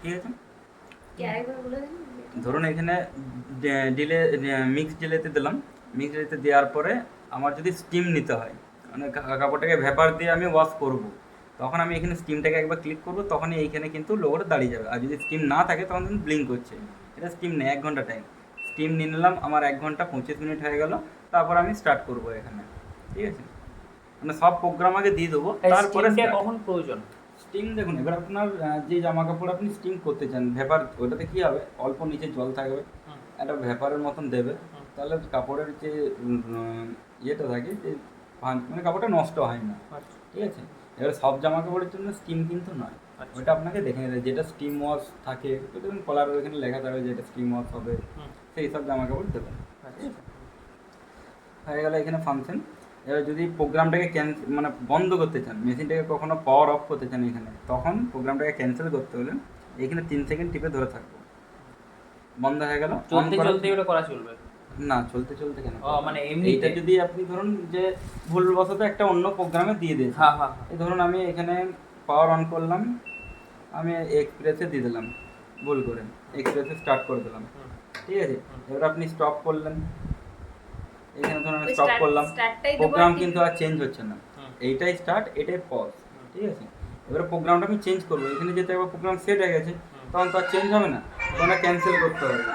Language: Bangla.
ঠিক আছে। কি আরেকবার বলে দিন। ধরুন এখানে ডিলে মিক্স ডিলেতে দিলাম, মিক্স ডিলেতে দেওয়ার পরে আমার যদি স্টিম নিতে হয়, মানে কাপড়টাকে ভেপার দিয়ে আমি ওয়াশ করব, তখন আমি এখানে স্টিমটাকে একবার ক্লিক করব, তখনই এইখানে কিন্তু লোগোটা দাঁড়িয়ে যাবে। আর যদি স্টিম না থাকে তখন কিন্তু ব্লিঙ্ক করছে। এটা স্টিম নেই, 1 ঘন্টা টাইম। স্টিম নিয়ে নিলাম, আমার 1 ঘন্টা 25 মিনিট হয়ে গেল। তারপর আমি স্টার্ট করব এখানে, ঠিক আছে। মানে সব প্রোগ্রাম আগে দিয়ে দেবো, তারপরে স্টিমটা কখন প্রয়োজন? স্টিম দেখুন, এবার আপনার যে জামা কাপড় আপনি স্টিম করতে চান, ভেপার ওটাতে কী হবে, অল্প নিচে জল থাকবে, একটা ভেপারের মতন দেবে, তাহলে কাপড়ের যে ইয়েটা থাকে, যে মানে কাপড়টা নষ্ট হয় না, ঠিক আছে। এবার সব জামা কাপড়ের জন্য স্টিম কিন্তু নয়, ওইটা আপনাকে দেখে নিতে, যেটা স্টিম ওয়াশ থাকে, তো দেখুন কলার ওইখানে লেখা থাকবে যেটা স্টিম ওয়াশ হবে, সেই সব জামা কাপড় দেবেন। হয়ে গেল এখানে ফাংশন। এবার যদি প্রোগ্রামটাকে মানে বন্ধ করতে চান, মেশিনটাকে কখনো পাওয়ার অফ করতে চান এখানে, তখন প্রোগ্রামটাকে ক্যান্সেল করতে হলে এখানে 3 সেকেন্ড টিপে ধরে থাকবো, বন্ধ হয়ে গেল। চলতে চলতে ওটা করা চলবে না, চলতে চলতে কেন, মানে এমনিতে এইটা যদি আপনি ধরুন যে ভুলবশত একটা অন্য প্রোগ্রামে দিয়ে দিয়েছেন, হ্যাঁ হ্যাঁ, এই ধরুন আমি এখানে পাওয়ার অন করলাম, আমি এক্সপ্রেসে দিয়ে দিলাম ভুল করে, এক্সপ্রেসে স্টার্ট করে দিলাম, ঠিক আছে। এবার আপনি স্টপ করলেন, এখানে ধরুন আমি স্টপ করলাম, প্রোগ্রাম কিন্তু আর চেঞ্জ হচ্ছে না, এইটাই স্টার্ট, এটাই পজ, ঠিক আছে। এবারে প্রোগ্রামটা আমি চেঞ্জ করবো, এখানে যেতে একবার প্রোগ্রাম সেট হয়ে গেছে, তখন তো আর চেঞ্জ হবে না, তখন ক্যান্সেল করতে হবে না।